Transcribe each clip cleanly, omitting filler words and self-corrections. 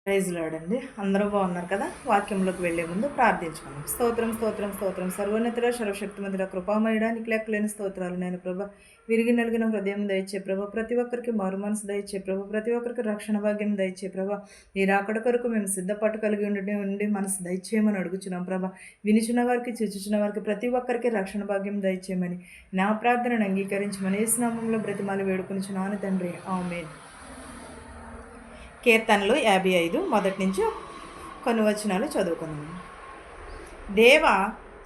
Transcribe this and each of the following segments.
Praise lord అండి. అందరూ బాగున్నారు కదా. వాక్యంలోకి వెళ్లే ముందు ప్రార్థించుకున్నాం. స్తోత్రం స్తోత్రం స్తోత్రం సర్వోన్నతుడ సర్వశక్తిమంతుడ కృపామయుడా నీకు లెక్కలేని స్తోత్రాలు నేను ప్రభా. విరిగి నలిగిన హృదయం దయచే ప్రభా. ప్రతి ఒక్కరికి మారు మనసు దయచే ప్రభా. ప్రతి ఒక్కరికి రక్షణ భాగ్యం దయచే ప్రభా. నీ రాకడ కొరకు మేము సిద్ధపాటు కలిగి ఉండి మనసు దయచేయమని అడుగుచున్నాం ప్రభా. వినిచిన వారికి చూచుచున్న వారికి ప్రతి ఒక్కరికి రక్షణ భాగ్యం దయచేయమని నా ప్రార్థనను అంగీకరించమని యేసు నామములో బ్రతిమాలి వేడుకొనుచున్నాను తండ్రి. ఆమేన్. కీర్తనలు 55 మొదటి నుంచి కొన్ని వచనాలు చదువుకుందాము. దేవా,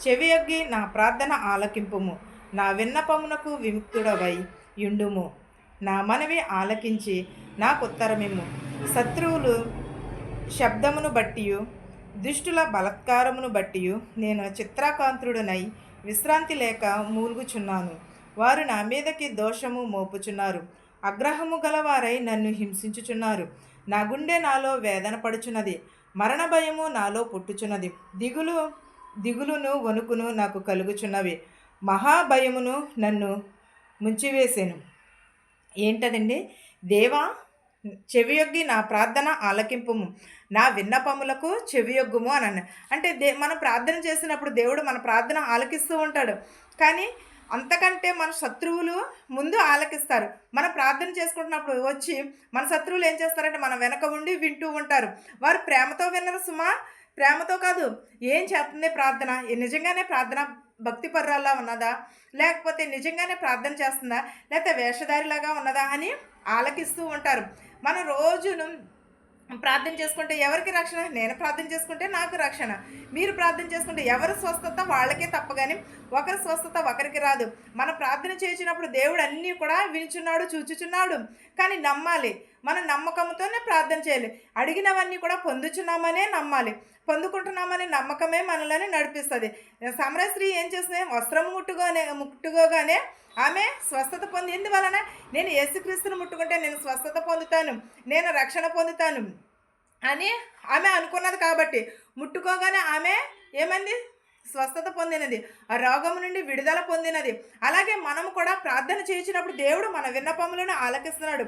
చెవియొగ్గి నా ప్రార్థన ఆలకింపుము, నా విన్నపమునకు విముక్తుడవై యుండుము. నా మనవి ఆలకించి నాకుత్తరమిమ్ము. శత్రువులు శబ్దమును బట్టియు దుష్టుల బలత్కారమును బట్టియు నేను చిత్రాకాంతుడనై విశ్రాంతి లేక మూలుగుచున్నాను. వారు నా మీదకి దోషము మోపుచున్నారు. అగ్రహము గలవారై నన్ను హింసించుచున్నారు. నా గుండె నాలో వేదన పడుచున్నది. మరణ భయము నాలో పుట్టుచున్నది. దిగులును వణుకును నాకు కలుగుచున్నవి. మహాభయమును నన్ను ముంచివేసాను. ఏంటదండి? దేవా, చెవియొగ్గి నా ప్రార్థన ఆలకింపుము, నా విన్నపములకు చెవియొగ్గుము అని అంటే మనం ప్రార్థన చేసినప్పుడు దేవుడు మన ప్రార్థన ఆలకిస్తూ ఉంటాడు. కానీ అంతకంటే మన శత్రువులు ముందు ఆలకిస్తారు. మనం ప్రార్థన చేసుకుంటున్నప్పుడు వచ్చి మన శత్రువులు ఏం చేస్తారంటే మన వెనక ఉండి వింటూ ఉంటారు. వారు ప్రేమతో వినరు సుమా, ప్రేమతో కాదు. ఏం చేస్తుంది ప్రార్థన? నిజంగానే ప్రార్థన భక్తి పర్రాల్లా ఉన్నదా, లేకపోతే నిజంగానే ప్రార్థన చేస్తుందా, లేకపోతే వేషధారిలాగా ఉన్నదా అని ఆలకిస్తూ ఉంటారు. మనం రోజును ప్రార్థన చేసుకుంటే ఎవరికి రక్షణ? నేను ప్రార్థన చేసుకుంటే నాకు రక్షణ. మీరు ప్రార్థన చేసుకుంటే ఎవరి స్వస్థత వాళ్ళకే తప్ప కానీ ఒకరి స్వస్థత ఒకరికి రాదు. మన ప్రార్థన చేసినప్పుడు దేవుడు అన్నీ కూడా వినిచున్నాడు, చూచుచున్నాడు. కానీ నమ్మాలి. మనం నమ్మకంతోనే ప్రార్థన చేయాలి. అడిగినవన్నీ కూడా పొందుచున్నామనే నమ్మాలి. పొందుకుంటున్నామనే నమ్మకమే మనల్ని నడిపిస్తుంది. సమరయ స్త్రీ ఏం చేస్తుంది? వస్త్రం ముట్టుకోగానే ఆమె స్వస్థత పొంది. ఎందువలన? నేను యేసుక్రీస్తుని ముట్టుకుంటే నేను స్వస్థత పొందుతాను, నేను రక్షణ పొందుతాను అని ఆమె అనుకున్నది. కాబట్టి ముట్టుకోగానే ఆమె ఏమంది? స్వస్థత పొందినది, ఆ రోగము నుండి విడుదల పొందినది. అలాగే మనము కూడా ప్రార్థన చేసినప్పుడు దేవుడు మన విన్నపములను ఆలకిస్తున్నాడు.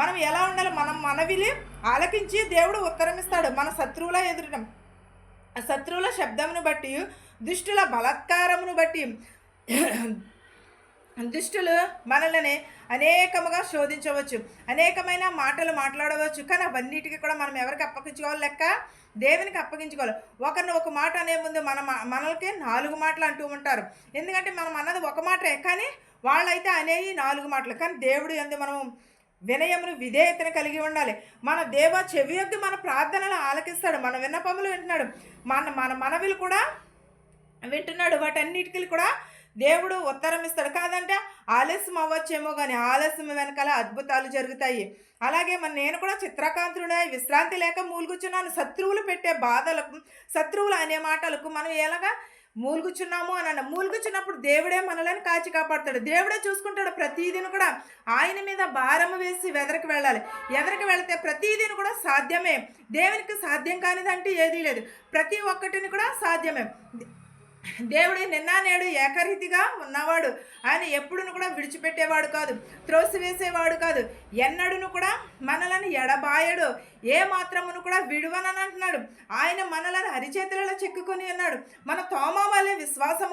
మనం ఎలా ఉండాలి? మనం మనవిలి ఆలకించి దేవుడు ఉత్తరమిస్తాడు. మన శత్రువుల శబ్దమును బట్టి, దుష్టుల బలాత్కారమును బట్టి దుష్టులు మనల్ని అనేకముగా శోధించవచ్చు, అనేకమైన మాటలు మాట్లాడవచ్చు. కానీ అవన్నిటికీ కూడా మనం ఎవరికి అప్పగించుకోవాలి? లెక్క దేవునికి అప్పగించుకోవాలి. ఒకరిని ఒక మాట అనే ముందు మనకి 4 మాటలు అంటూ ఉంటారు. ఎందుకంటే మనం అన్నది ఒక మాటే, కానీ వాళ్ళైతే అనేవి 4 మాటలు. కానీ దేవుడు యందు మనం వినయమును విధేయతను కలిగి ఉండాలి. మన దేవ చెవియొగ్గి మన ప్రార్థనలు ఆలకిస్తాడు. మన విన్నపములు వింటున్నాడు. మన మనవిలు కూడా వింటున్నాడు. వాటన్నిటికీ కూడా దేవుడు ఉత్తరం ఇస్తాడు. కాదంటే ఆలస్యం అవ్వచ్చేమో, కానీ ఆలస్యం వెనకాల అద్భుతాలు జరుగుతాయి. అలాగే నేను కూడా చిత్రకాంతుడై విశ్రాంతి లేక మూలుగుచున్నాను. శత్రువులు పెట్టే బాధలకు, శత్రువులు అనే మాటలకు మనం ఎలాగా మూలుగుచున్నాము అని మూలుగుచున్నప్పుడు దేవుడే మనల్ని కాచి కాపాడుతాడు. దేవుడే చూసుకుంటాడు. ప్రతిదీని కూడా ఆయన మీద భారము వేసి ఎదరికి వెళ్ళాలి. ఎదరికి వెళితే ప్రతిదీని కూడా సాధ్యమే. దేవునికి సాధ్యం కానిదంటే ఏదీ లేదు. ప్రతి ఒక్కటిని కూడా సాధ్యమే. దేవుడు నిన్న నేడు ఏకరీతిగా ఉన్నవాడు. ఆయన ఎప్పుడును కూడా విడిచిపెట్టేవాడు కాదు, త్రోసివేసేవాడు కాదు. ఎన్నడూను కూడా మనలను ఎడబాయడు, ఏ మాత్రమును కూడా విడువనని అంటున్నాడు. ఆయన మనలను అరిచేతులలో చెక్కుకొని ఉన్నాడు. మన తోమా వలె అవిశ్వాసం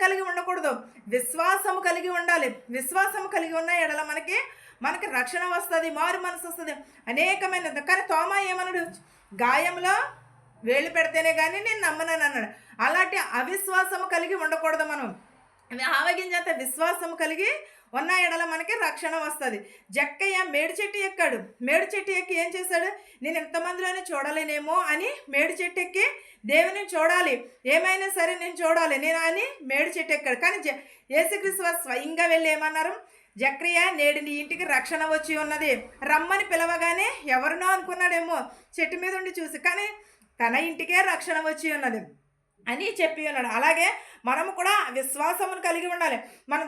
కలిగి ఉండకూడదు. విశ్వాసము కలిగి ఉండాలి. విశ్వాసము కలిగి ఉన్న ఎడల మనకి రక్షణ వస్తుంది, మారు మనసు వస్తుంది, అనేకమైనది. కానీ తోమా ఏమన్నాడు? గాయంలో వేళ్ళు పెడితేనే కానీ నేను నమ్మనని అన్నాడు. అలాంటి అవిశ్వాసము కలిగి ఉండకూడదు. మనం ఆవగించేంత విశ్వాసము కలిగి ఉన్న ఎడల మనకి రక్షణ వస్తుంది. జక్కయ్య మేడి చెట్టు ఎక్కాడు. మేడి చెట్టు ఎక్కి ఏం చేశాడు? నేను ఎంతమందిలోనే చూడలేనేమో అని మేడి చెట్టు ఎక్కి దేవుని చూడాలి, ఏమైనా సరే నేను చూడాలి నేను అని మేడి చెట్టు ఎక్కాడు. కానీ యేసుక్రీస్తు స్వయంగా వెళ్ళి ఏమన్నారు? జక్కయ్య, నేడు నీ ఇంటికి రక్షణ వచ్చి ఉన్నది, రమ్మని పిలవగానే ఎవరినో అనుకున్నాడేమో చెట్టు మీద ఉండి చూసి, కానీ తన ఇంటికే రక్షణ వచ్చి ఉన్నది అని చెప్పి ఉన్నాడు. అలాగే మనము కూడా విశ్వాసమును కలిగి ఉండాలి. మన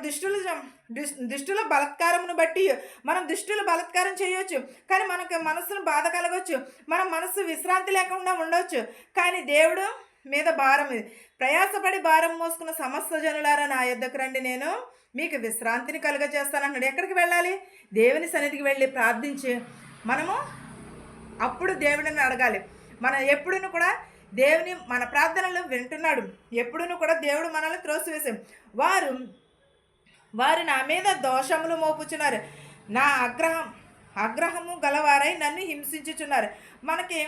దుష్టుల బలత్కారమును బట్టి మనం దుష్టులు బలత్కారం చేయవచ్చు, కానీ మనకు మనసును బాధ కలగవచ్చు, మన మనసు విశ్రాంతి లేకుండా ఉండవచ్చు. కానీ దేవుడు మీద భారం, ప్రయాసపడి భారం మోసుకున్న సమస్త జనులారా నా యొద్దకు రండి, నేను మీకు విశ్రాంతిని కలుగజేస్తానన్నాడు. ఎక్కడికి వెళ్ళాలి? దేవుని సన్నిధికి వెళ్ళి ప్రార్థించి మనము అప్పుడు దేవుడిని అడగాలి. మనం ఎప్పుడూ కూడా దేవుని మన ప్రార్థనలు వింటున్నాడు. ఎప్పుడూ కూడా దేవుడు మనల్ని త్రోసివేసాం. వారు నా మీద దోషములు మోపుచున్నారు, నా ఆగ్రహము గలవారై నన్ను హింసించుచున్నారు. మనకి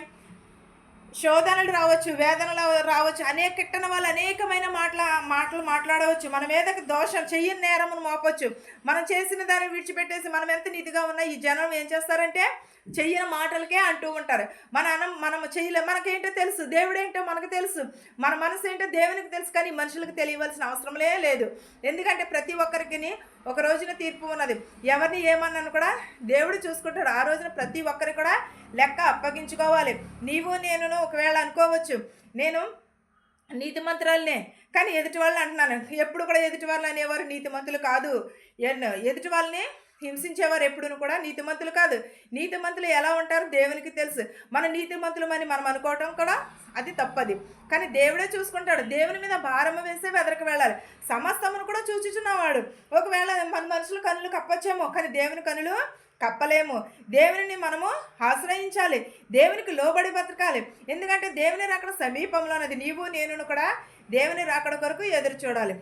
శోధనలు రావచ్చు, వేదనలు రావచ్చు, కిట్టన వాళ్ళు అనేకమైన మాటలు మాట్లాడవచ్చు. మన మీదకి దోషం చెయ్యని నేరమును మోపొచ్చు. మనం చేసిన దాన్ని విడిచిపెట్టేసి మనం ఎంత నీతిగా ఉన్నా ఈ జనం ఏం చేస్తారంటే చెయ్యని మాటలకే అంటూ ఉంటారు. మనం చేయలేం. మనకేంటో తెలుసు, దేవుడేంటో మనకు తెలుసు, మన మనసు ఏంటో దేవునికి తెలుసు. కానీ మనుషులకు తెలియవలసిన అవసరంలే లేదు. ఎందుకంటే ప్రతి ఒక్కరికి ఒక రోజున తీర్పు ఉన్నది. ఎవరిని ఏమన్నాను కూడా దేవుడు చూసుకుంటాడు. ఆ రోజున ప్రతి ఒక్కరికి కూడా లెక్క అప్పగించుకోవాలి. నీవు నేను ఒకవేళ అనుకోవచ్చు, నేను నీతిమంతురాలనే, కానీ ఎదుటి వాళ్ళని అంటున్నాను. ఎప్పుడు కూడా ఎదుటి వాళ్ళు అనేవారు నీతిమంతులు కాదు. ఎదుటి వాళ్ళని హింసించేవారు ఎప్పుడూ కూడా నీతిమంతులు కాదు. నీతిమంతులు ఎలా ఉంటారు దేవునికి తెలుసు. మన నీతిమంతులమని మనం అనుకోవటం కూడా అది తప్పది. కానీ దేవుడే చూసుకుంటాడు. దేవుని మీద భారము వేసే వెదరికి వెళ్ళాలి. సమస్తమును కూడా చూచుచున్నవాడు. ఒకవేళ మన మనుషుల కనులు కప్పొచ్చేమో, కానీ దేవుని కనులు కప్పలేము. దేవుని మనము ఆశ్రయించాలి, దేవునికి లోబడి బతకాలి. ఎందుకంటే దేవుని రాకడ సమీపంలో ఉన్నది. నీవు నేను కూడా దేవుని రాకడ కొరకు ఎదురు చూడాలి.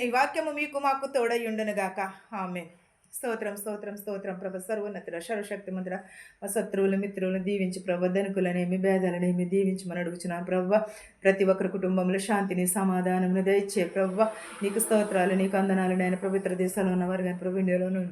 ఈ వాక్యము మీకు మాకు తోడై ఉండును గాక. ఆమేన్. స్తోత్రం స్తోత్రం స్తోత్రం ప్రభ. సర్వోన్నతుడ సర్వశక్తి మంత్ర మా శత్రువులు మిత్రులను దీవించి ప్రభ, ధనికులనేమి భేదాలనేమి దీవించి మనం అడుగుచున్నాను ప్రభ. ప్రతి ఒక్కరి కుటుంబంలో శాంతిని సమాధానమును దయచే ప్రభ. నీకు స్తోత్రాలు, నీకు వందనాలు. నేను పవిత్ర దేశాల్లో ఉన్నవారు కానీ ప్రభు ఇండియాలోను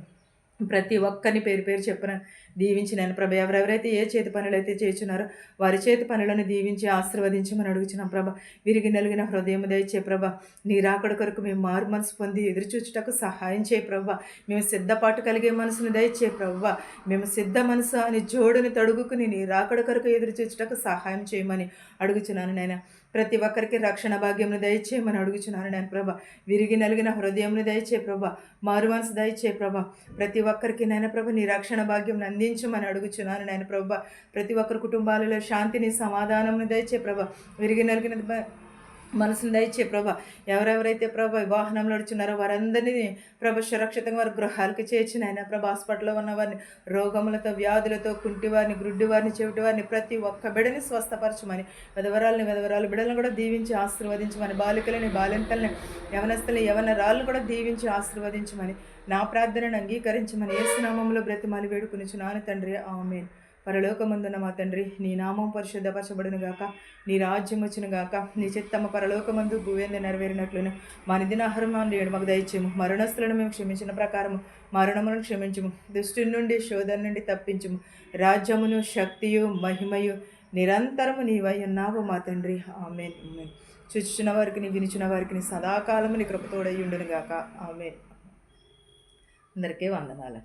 ప్రతి ఒక్కరిని పేరు పేరు చెప్పిన దీవించి నేను ప్రభ. ఎవరెవరైతే ఏ చేతి పనులు అయితే చేస్తున్నారో వారి చేతి పనులను దీవించి ఆశీర్వదించమని అడుగుచున్నాం ప్రభ. విరిగి నలిగిన హృదయం దయచే ప్రభ. నీ రాకడ కొరకు మేము మారు మనసు పొంది ఎదురుచూచుటకు సహాయం చేయ ప్రభ. మేము సిద్ధపాటు కలిగే మనసును దయచే ప్రభ. మేము సిద్ధ మనసు అని జోడుని తడుగుకుని నీ రాకడ కొరకు ఎదురుచూచుటకు సహాయం చేయమని అడుగుచున్నాను నాయన. ప్రతి ఒక్కరికి రక్షణ భాగ్యంను దయచేయమని అడుగుచున్నాను నేను ప్రభ. విరిగి నలిగిన హృదయంను దయచే ప్రభ. మారు మనసు దయచే ప్రభ. ప్రతి ఒక్కరికి నాయన ప్రభ నీ రక్షణ భాగ్యం అందించమని అడుగుచున్నాను నేను ప్రభ. ప్రతి ఒక్కరి కుటుంబాలలో శాంతిని సమాధానంను దయచే ప్రభ. విరిగి నలిగిన మనసును దయచే ప్రభ. ఎవరెవరైతే ప్రభ వాహనంలో నడుచున్నారో వారందరినీ ప్రభ సురక్షితంగా వారి గృహాలకు చేర్చిన ఆయన ప్రభ. హాస్పిటల్లో ఉన్న వారిని, రోగములతో వ్యాధులతో, కుంటివారిని, గ్రుడ్డివారిని, చెవిటివారిని ప్రతి ఒక్క బిడని స్వస్థపరచమని, విధవరాలు బిడలను కూడా దీవించి ఆశీర్వదించమని, బాలికలని బాలింతల్ని, యవనస్తులని యవనరాలను కూడా దీవించి ఆశీర్వదించమని, నా ప్రార్థనను అంగీకరించమని యేసు నామములో బ్రతిమాలి వేడుకొనుచున్నాను తండ్రి. ఆమేన్. పరలోకమందున మా తండ్రి, నీ నామం పరిశుద్ధపరచబడును గాక, నీ రాజ్యం వచ్చును గాక, నీ చిత్తము పరలోకమందు భూయందు నెరవేరినట్లును మా నిదిన ఆహారమును నేడు మాకు దయచేయము. మరణస్తులను మేము క్షమించిన ప్రకారము మరణములను క్షమించుము. దుష్టుని నుండి శోధన నుండి తప్పించుము. రాజ్యమును శక్తియు మహిమయు నిరంతరము నీవై ఉన్నావు మా తండ్రి. ఆమేన్. ఆమేన్. చూచుచున్న వారికి వినిచిన వారికి సదాకాలము నీ కృపతోడై ఉండును గాక. ఆమేన్. అందరికీ వందనాలు.